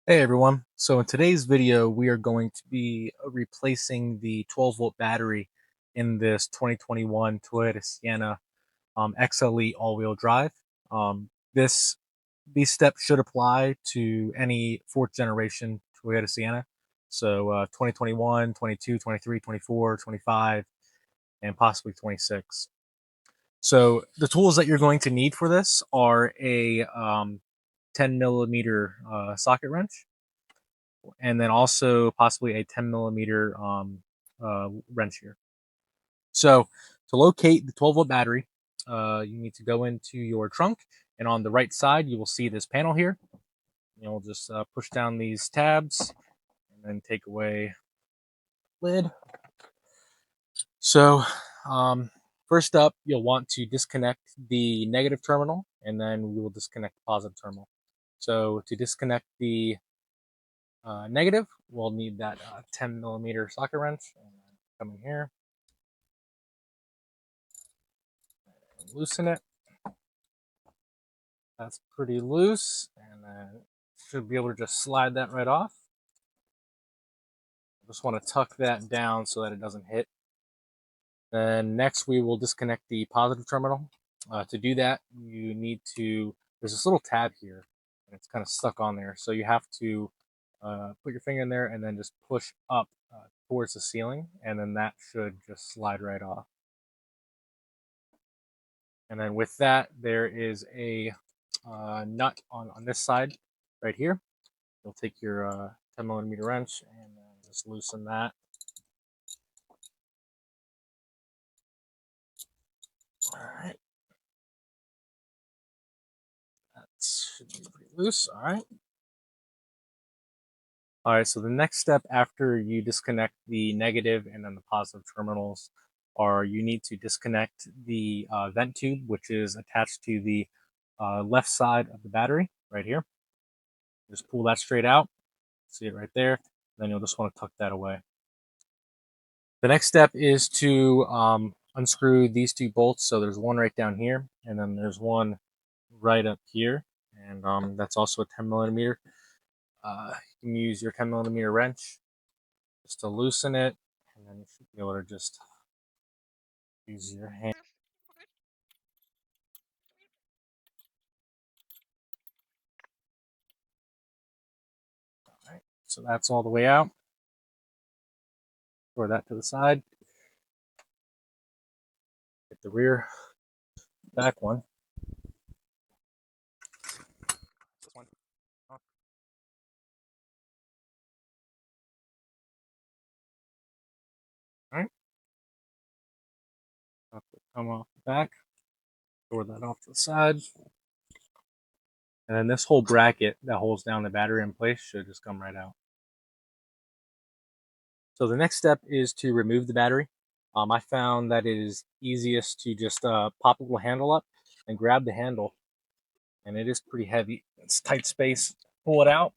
Hey everyone, so in today's video we are going to be replacing the 12-volt battery in this 2021 Toyota Sienna XLE all-wheel drive. This These steps should apply to any fourth generation Toyota Sienna, so 2021, 22, 23, 24, 25, and possibly 26. So the tools that you're going to need for this are a 10 millimeter socket wrench, and then also possibly a 10 millimeter wrench here. So to locate the 12-volt battery, you need to go into your trunk, and on the right side you will see this panel here. You'll just push down these tabs and then take away lid. So first up, you'll want to disconnect the negative terminal, and then we will disconnect the positive terminal. So to disconnect the negative, we'll need that 10 millimeter socket wrench. And then come in here, and loosen it. That's pretty loose, and then should be able to just slide that right off. Just want to tuck that down so that it doesn't hit. Then next we will disconnect the positive terminal. To do that, you need to, there's this little tab here, and it's kind of stuck on there. So you have to put your finger in there and then just push up towards the ceiling, and then that should just slide right off. And then with that, there is a nut on this side right here. You'll take your 10 millimeter wrench and then just loosen that. All right. That should be pretty loose. All right. All right, so the next step after you disconnect the negative and then the positive terminals are you need to disconnect the vent tube, which is attached to the left side of the battery right here. Just pull that straight out. See it right there. Then you'll just want to tuck that away. The next step is to unscrew these two bolts. So there's one right down here, and then there's one right up here, and that's also a 10 millimeter. You can use your 10 millimeter wrench just to loosen it, and then you should be able to just use your hand. All right, so that's all the way out. Throw that to the side. Get the rear back one. This one. All right. Come off the back. Throw that off to the side. And then this whole bracket that holds down the battery in place should just come right out. So the next step is to remove the battery. I found that it is easiest to just pop a little handle up and grab the handle. And it is pretty heavy. It's tight space. Pull it out.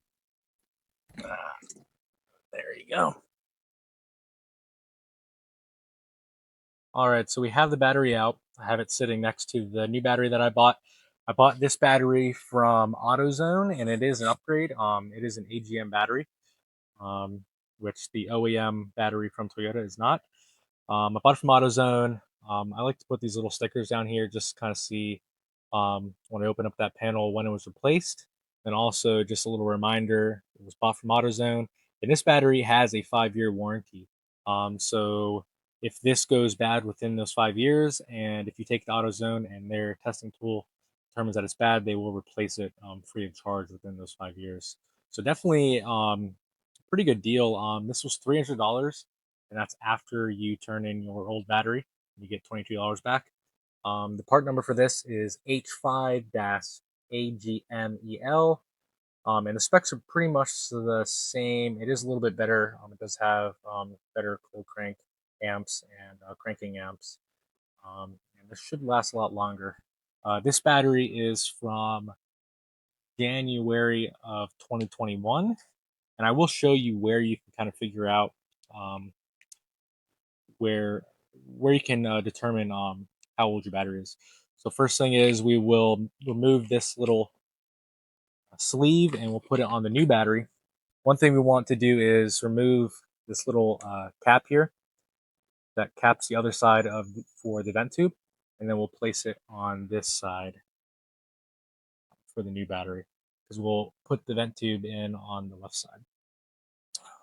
There you go. All right, so we have the battery out. I have it sitting next to the new battery that I bought. I bought this battery from AutoZone, and it is an upgrade. It is an AGM battery, which the OEM battery from Toyota is not. I bought it from AutoZone. I like to put these little stickers down here just kind of see when I open up that panel when it was replaced. And also just a little reminder, it was bought from AutoZone. And this battery has a 5-year warranty. So if this goes bad within those 5 years, and if you take it to AutoZone and their testing tool determines that it's bad, they will replace it free of charge within those 5 years. So definitely pretty good deal. This was $300, and that's after you turn in your old battery. You get $22 back. The part number for this is H5-AGMEL. And the specs are pretty much the same. It is a little bit better. It does have better cold crank amps and cranking amps. And this should last a lot longer. This battery is from January of 2021. And I will show you where you can kind of figure out where you can determine how old your battery is. So first thing is we will remove this little sleeve and we'll put it on the new battery. One thing we want to do is remove this little cap here that caps the other side for the vent tube, and then we'll place it on this side for the new battery, because we'll put the vent tube in on the left side.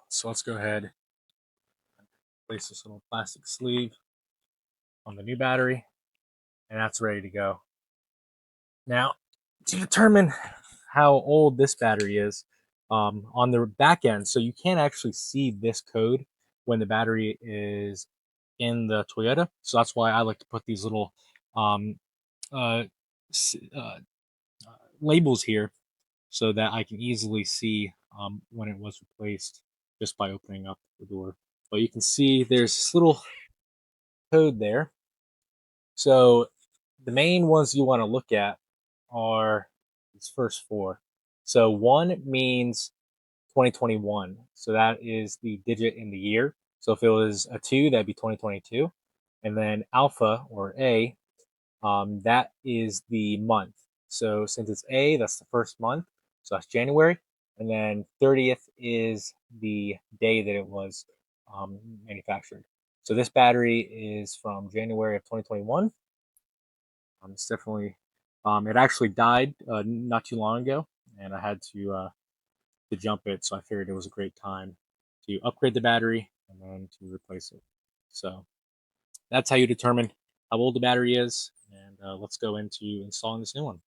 So let's go ahead and place this little plastic sleeve on the new battery, and that's ready to go. Now, to determine how old this battery is, on the back end, so you can't actually see this code when the battery is in the Toyota. So that's why I like to put these little um, uh, uh, labels here so that I can easily see when it was replaced just by opening up the door. But you can see there's this little code there. So the main ones you want to look at are these first four. So 1 means 2021. So that is the digit in the year. So if it was a 2, that'd be 2022. And then alpha or A, that is the month. So since it's A, that's the first month. So that's January. And then 30th is the day that it was manufactured. So this battery is from January of 2021. It's definitely, it actually died not too long ago, and I had to jump it. So I figured it was a great time to upgrade the battery and then to replace it. So that's how you determine how old the battery is. And let's go into installing this new one.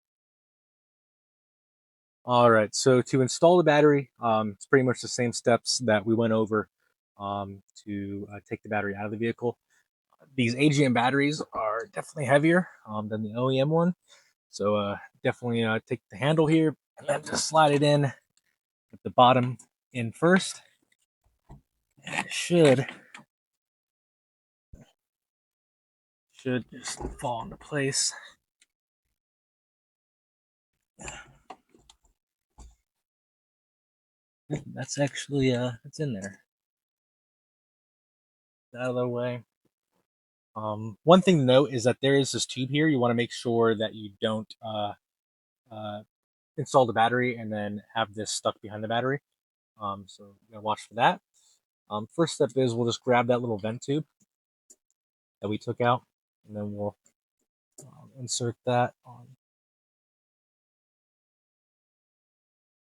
All right, so to install the battery, it's pretty much the same steps that we went over to take the battery out of the vehicle. These AGM batteries are definitely heavier than the OEM one. So definitely take the handle here and then just slide it in at the bottom in first. And it should just fall into place. That's actually it's in there. Out of the way. One thing to note is that there is this tube here. You want to make sure that you don't install the battery and then have this stuck behind the battery. So you gotta watch for that. First step is we'll just grab that little vent tube that we took out, and then we'll insert that on.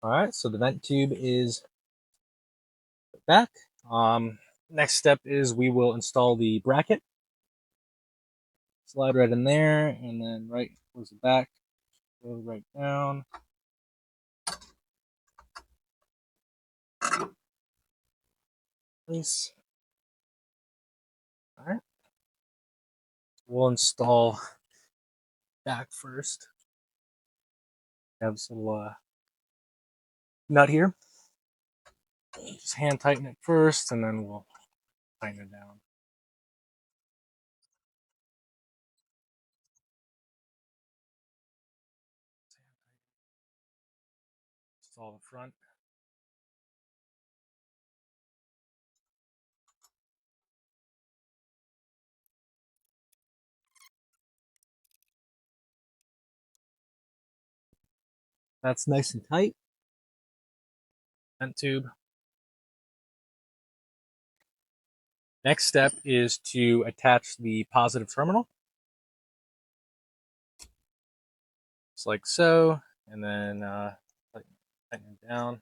All right, so the vent tube is back. Next step is we will install the bracket. Slide right in there, and then right towards the back, go right down. Place. All right. We'll install back first. Have this little nut here. Just hand tighten it first, and then we'll tighten it down. Install the front. That's nice and tight. Vent tube. Next step is to attach the positive terminal. Just like so, and then tighten it down.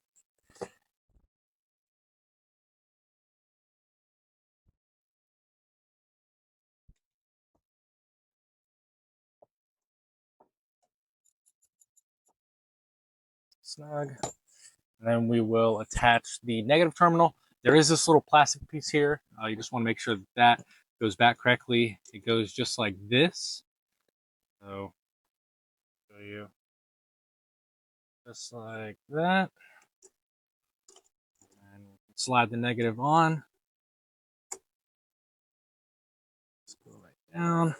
Snug. And then we will attach the negative terminal. There is this little plastic piece here. You just want to make sure that that goes back correctly. It goes just like this. So, show you just like that. And slide the negative on. Just go right down.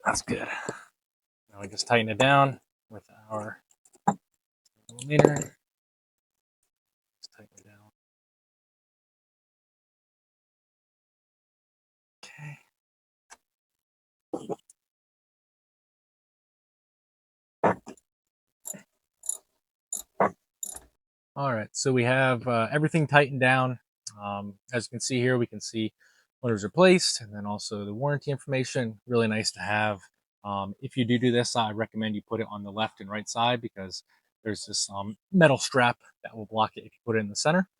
That's good. Now we just tighten it down with our millimeter. Just tighten it down. Okay. All right, so we have everything tightened down. As you can see here, we can see when it was replaced, and then also the warranty information. Really nice to have. If you do this, I recommend you put it on the left and right side because there's this metal strap that will block it if you put it in the center.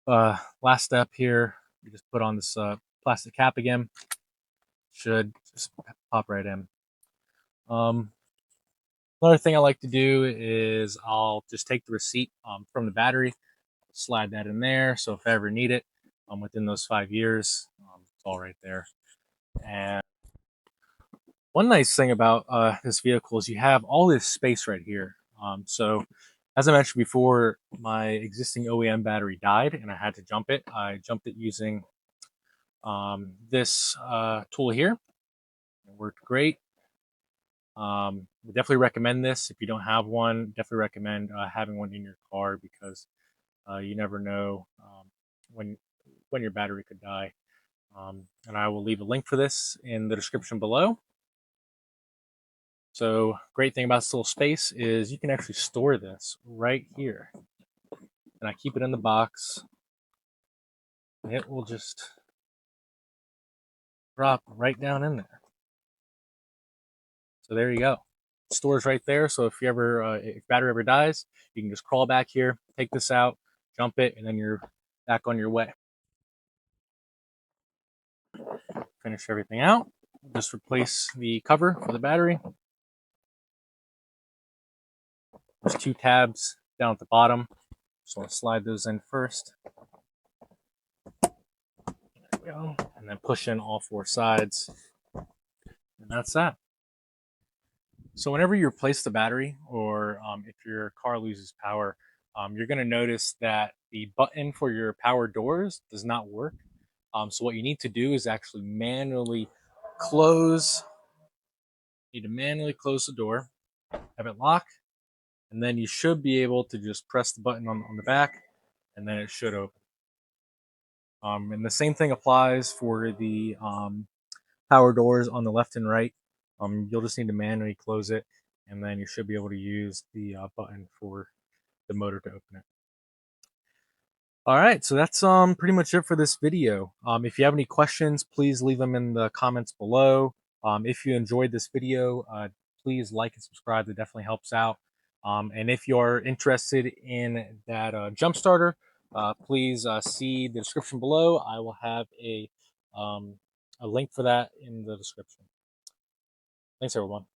Last step here, you just put on this plastic cap again. Should just pop right in. Another thing I like to do is I'll just take the receipt from the battery, slide that in there. So if I ever need it within those 5 years, it's all right there. And one nice thing about this vehicle is you have all this space right here. So as I mentioned before, my existing OEM battery died and I had to jump it. I jumped it using this tool here. It worked great. We definitely recommend this. If you don't have one, definitely recommend having one in your car because you never know when your battery could die. And I will leave a link for this in the description below. So great thing about this little space is you can actually store this right here. And I keep it in the box. And it will just drop right down in there. So there you go. It stores right there. So if you ever, if battery ever dies, you can just crawl back here, take this out, jump it, and then you're back on your way. Finish everything out. Just replace the cover for the battery. There's 2 tabs down at the bottom. Just want to slide those in first. There we go. And then push in all 4 sides. And that's that. So whenever you replace the battery or if your car loses power, you're going to notice that the button for your power doors does not work. So what you need to do is actually manually close. You need to manually close the door, have it lock, and then you should be able to just press the button on the back, and then it should open. And the same thing applies for the power doors on the left and right. You'll just need to manually close it, and then you should be able to use the button for the motor to open it. All right, so that's pretty much it for this video. If you have any questions, please leave them in the comments below. If you enjoyed this video, please like and subscribe. That definitely helps out. And if you're interested in that jump starter, please see the description below. I will have a link for that in the description. Thanks, everyone.